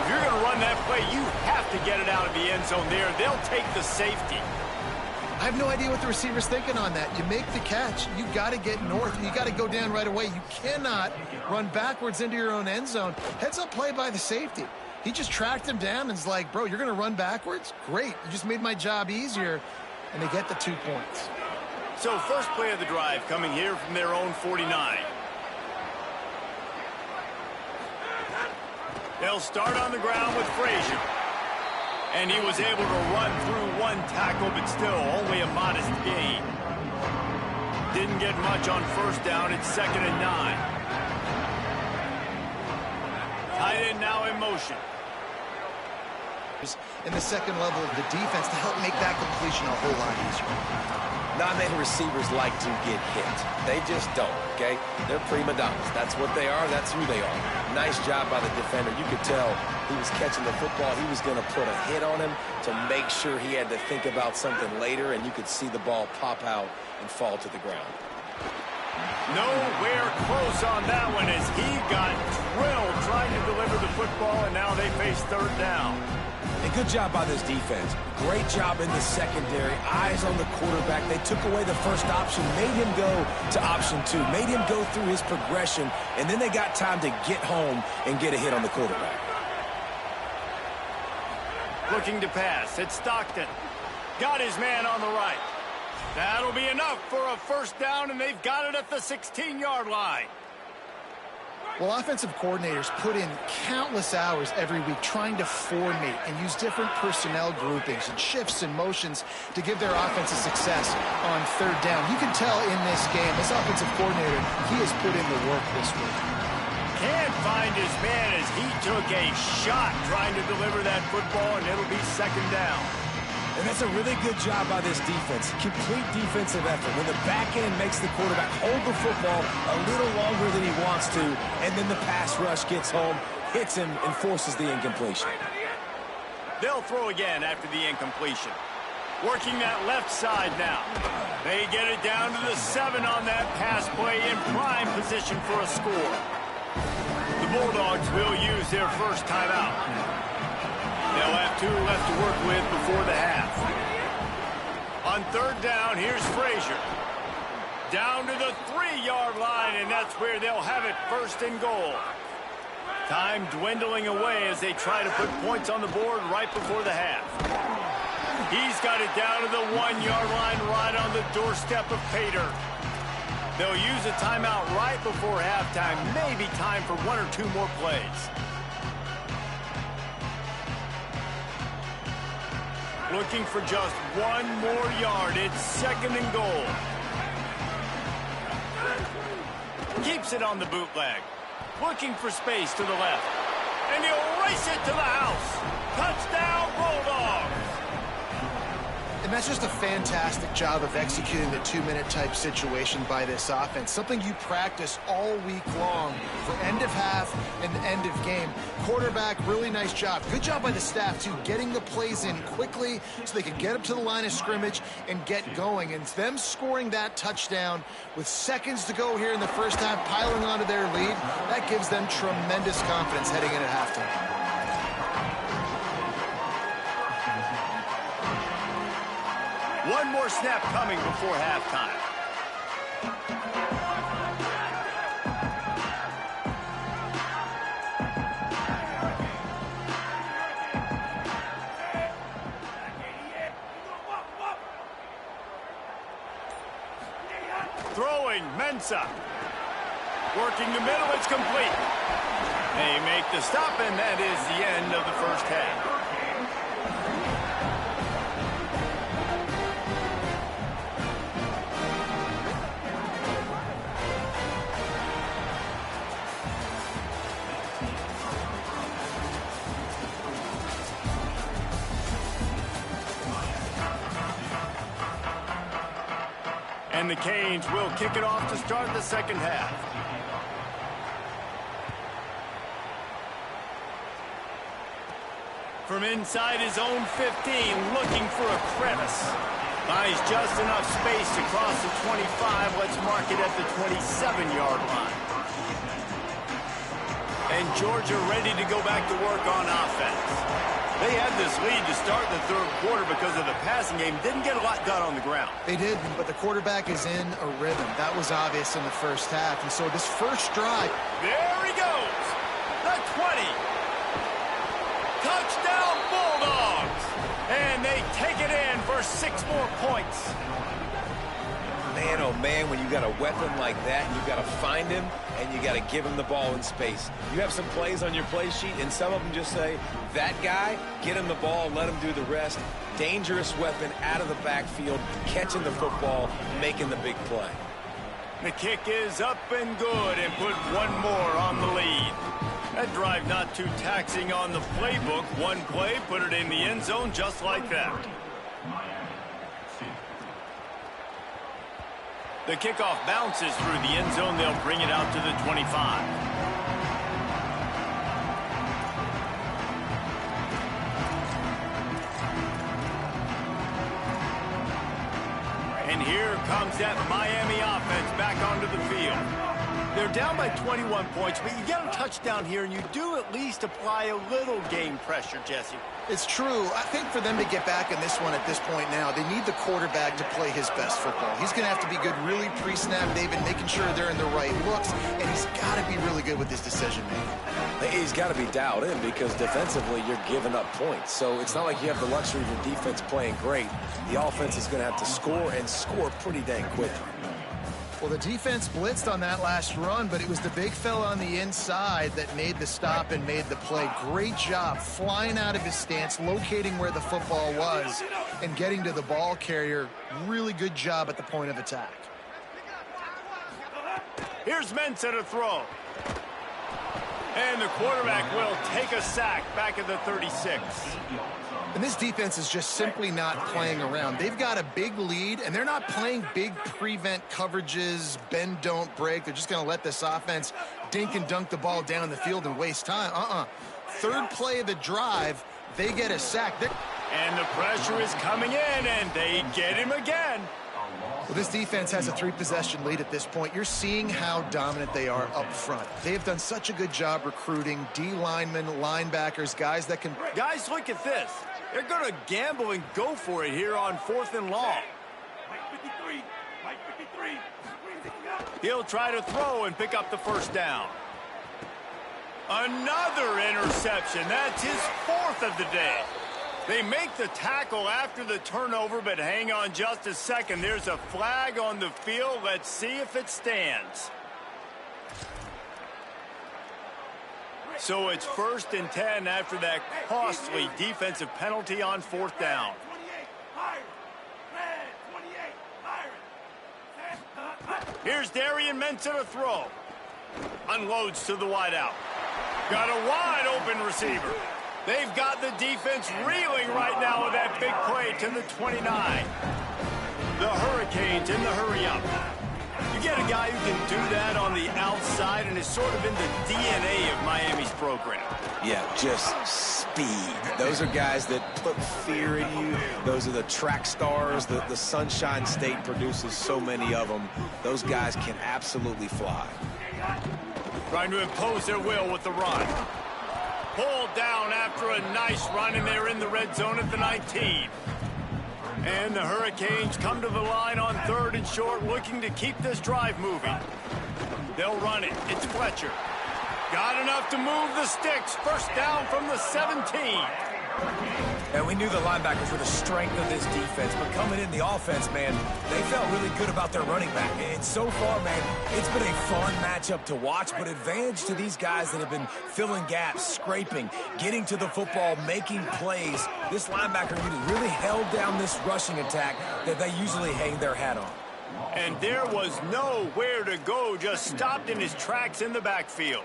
If you're going to run that play, you have to get it out of the end zone there. They'll take the safety. I have no idea what the receiver's thinking on that. You make the catch, you got to get north, you got to go down right away. You cannot run backwards into your own end zone. Heads up play by the safety. He just tracked him down and is like, bro, you're going to run backwards? Great, you just made my job easier. And they get the 2 points. So first play of the drive coming here from their own 49. They'll start on the ground with Frazier. And he was able to run through 1 tackle, but still only a modest gain. Didn't get much on 1st down. It's 2nd and 9. Tight end now in motion. In the second level of the defense to help make that completion a whole lot easier. Not many receivers like to get hit. They just don't, okay? They're prima donnas. That's what they are. That's who they are. Nice job by the defender. You could tell he was catching the football. He was going to put a hit on him to make sure he had to think about something later, and you could see the ball pop out and fall to the ground. Nowhere close on that one as he got drilled trying to deliver the football, and now they face 3rd down. And good job by this defense. Great job in the secondary. Eyes on the quarterback. They took away the 1st option, made him go to option 2, made him go through his progression, and then they got time to get home and get a hit on the quarterback. Looking to pass. It's Stockton. Got his man on the right. That'll be enough for a 1st down, and they've got it at the 16-yard line. Well, offensive coordinators put in countless hours every week trying to formate and use different personnel groupings and shifts and motions to give their offensive success on 3rd down. You can tell in this game, this offensive coordinator, he has put in the work this week. Can't find his man as he took a shot trying to deliver that football, and it'll be 2nd down. And that's a really good job by this defense. Complete defensive effort. When the back end makes the quarterback hold the football a little longer than he wants to, and then the pass rush gets home, hits him, and forces the incompletion. They'll throw again after the incompletion. Working that left side now. They get it down to the 7 on that pass play in prime position for a score. The Bulldogs will use their 1st timeout. They'll have 2 left to work with before the half. On 3rd down, here's Frazier. Down to the 3-yard line, and that's where they'll have it 1st and goal. Time dwindling away as they try to put points on the board right before the half. He's got it down to the 1-yard line right on the doorstep of Pater. They'll use a timeout right before halftime. Maybe time for 1 or 2 more plays. Looking for just 1 more yard. It's 2nd and goal. Keeps it on the bootleg. Looking for space to the left. And he'll race it to the house. Touchdown, Bulldogs. And that's just a fantastic job of executing the 2-minute type situation by this offense. Something you practice all week long for end of half and end of game. Quarterback, really nice job. Good job by the staff, too, getting the plays in quickly so they can get up to the line of scrimmage and get going. And them scoring that touchdown with seconds to go here in the first half, piling onto their lead, that gives them tremendous confidence heading in at halftime. One more snap coming before halftime. Throwing, Ncaa. Working the middle, it's complete. They make the stop, and that is the end of the first half. And the Canes will kick it off to start the second half. From inside his own 15, looking for a crevice. Buys just enough space to cross the 25. Let's mark it at the 27-yard line. And Georgia ready to go back to work on offense. They had this lead to start the third quarter because of the passing game. Didn't get a lot done on the ground. They did, but the quarterback is in a rhythm. That was obvious in the first half. And so this first drive. There he goes. The 20. Touchdown Bulldogs. And they take it in for 6 more points. Man, oh man, when you got a weapon like that, you got to find him and you got to give him the ball in space. You have some plays on your play sheet, and some of them just say, that guy, get him the ball, let him do the rest. Dangerous weapon out of the backfield, catching the football, making the big play. The kick is up and good, and put one more on the lead. That drive not too taxing on the playbook. One play, put it in the end zone just like that. The kickoff bounces through the end zone. They'll bring it out to the 25. And here comes that Miami offense back onto the field. They're down by 21 points, but you get a touchdown here, and you do at least apply a little game pressure, Jesse. It's true. I think for them to get back in this one at this point now, they need the quarterback to play his best football. He's going to have to be good really pre-snap, David, making sure they're in the right looks, and he's got to be really good with his decision-making. He's got to be dialed in because defensively you're giving up points. So it's not like you have the luxury of your defense playing great. The offense is going to have to score and score pretty dang quickly. Well, the defense blitzed on that last run, but it was the big fella on the inside that made the stop and made the play. Great job flying out of his stance, locating where the football was, and getting to the ball carrier. Really good job at the point of attack. Here's Ncaa to throw. And the quarterback will take a sack back at the 36. And this defense is just simply not playing around. They've got a big lead, and they're not playing big prevent coverages, bend, don't break. They're just going to let this offense dink and dunk the ball down the field and waste time. Third play of the drive, they get a sack. And the pressure is coming in, and they get him again. Well, this defense has a 3-possession lead at this point. You're seeing how dominant they are up front. They have done such a good job recruiting D linemen, linebackers, guys that can... Guys, look at this. They're going to gamble and go for it here on 4th and long. He'll try to throw and pick up the first down. Another interception. That's his 4th of the day. They make the tackle after the turnover, but hang on just a second. There's a flag on the field. Let's see if it stands. So it's 1st and 10 after that costly defensive penalty on 4th down. Here's Darian Ncaa to throw. Unloads to the wideout. Got a wide open receiver. They've got the defense reeling right now with that big play to the 29. The Hurricanes in the hurry-up. You get a guy who can do that on the outside, and it's sort of in the DNA of Miami's program. Yeah, just speed. Those are guys that put fear in you. Those are the track stars. The Sunshine State produces so many of them. Those guys can absolutely fly. Trying to impose their will with the run. Pulled down after a nice run, and they're in the red zone at the 19. And the Hurricanes come to the line on 3rd and short, looking to keep this drive moving. They'll run it. It's Fletcher. Got enough to move the sticks. First down from the 17. And we knew the linebackers were the strength of this defense, but coming in the offense, man, they felt really good about their running back. And so far, man, it's been a fun matchup to watch, but advantage to these guys that have been filling gaps, scraping, getting to the football, making plays. This linebacker unit really held down this rushing attack that they usually hang their hat on. And there was nowhere to go, just stopped in his tracks in the backfield.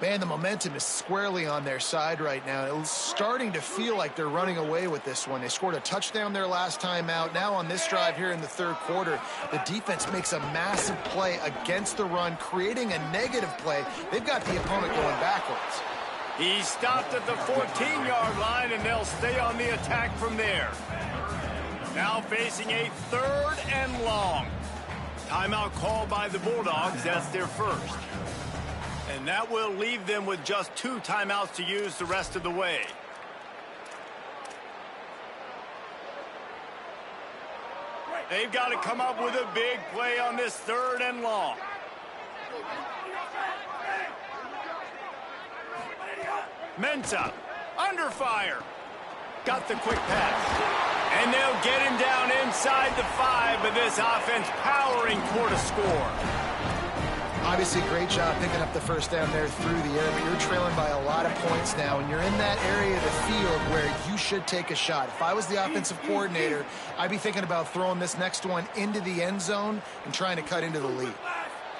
Man, the momentum is squarely on their side right now. It's starting to feel like they're running away with this one. They scored a touchdown their last time out. Now on this drive here in the 3rd quarter, the defense makes a massive play against the run, creating a negative play. They've got the opponent going backwards. He stopped at the 14-yard line, and they'll stay on the attack from there. Now facing a 3rd and long. Timeout called by the Bulldogs. That's their first. And that will leave them with just 2 timeouts to use the rest of the way. They've got to come up with a big play on this 3rd and long. Ncaa under fire. Got the quick pass. And they'll get him down inside the 5, but this offense powering toward a score. Obviously, great job picking up the first down there through the air, but you're trailing by a lot of points now, and you're in that area of the field where you should take a shot. If I was the offensive coordinator, I'd be thinking about throwing this next one into the end zone and trying to cut into the lead.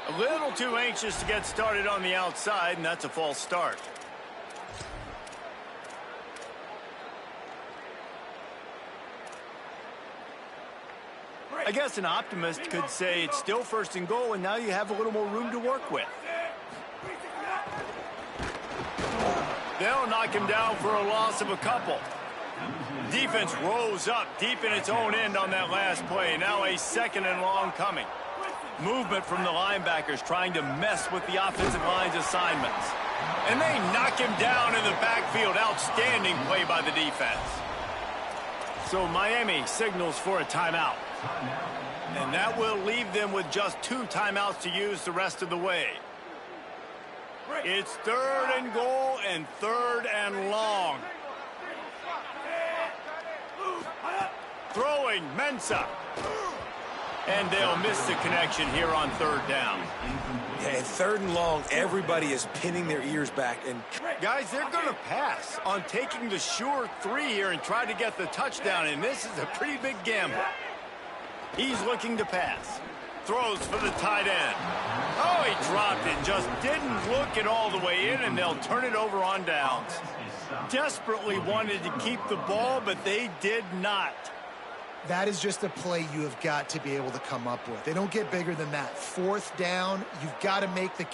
A little too anxious to get started on the outside, and that's a false start. I guess an optimist could say it's still 1st and goal, and now you have a little more room to work with. They'll knock him down for a loss of a couple. Defense rose up deep in its own end on that last play. Now a 2nd and long coming. Movement from the linebackers trying to mess with the offensive line's assignments. And they knock him down in the backfield. Outstanding play by the defense. So Miami signals for a timeout. And that will leave them with just 2 timeouts to use the rest of the way. It's 3rd and goal and 3rd and long. Throwing Ncaa. And they'll miss the connection here on 3rd down. Yeah, and 3rd and long, everybody is pinning their ears back. And guys, they're going to pass on taking the sure 3 here and try to get the touchdown. And this is a pretty big gamble. He's looking to pass. Throws for the tight end. Oh, he dropped it. Just didn't look it all the way in, and they'll turn it over on downs. Desperately wanted to keep the ball, but they did not. That is just a play you have got to be able to come up with. They don't get bigger than that. 4th down, you've got to make the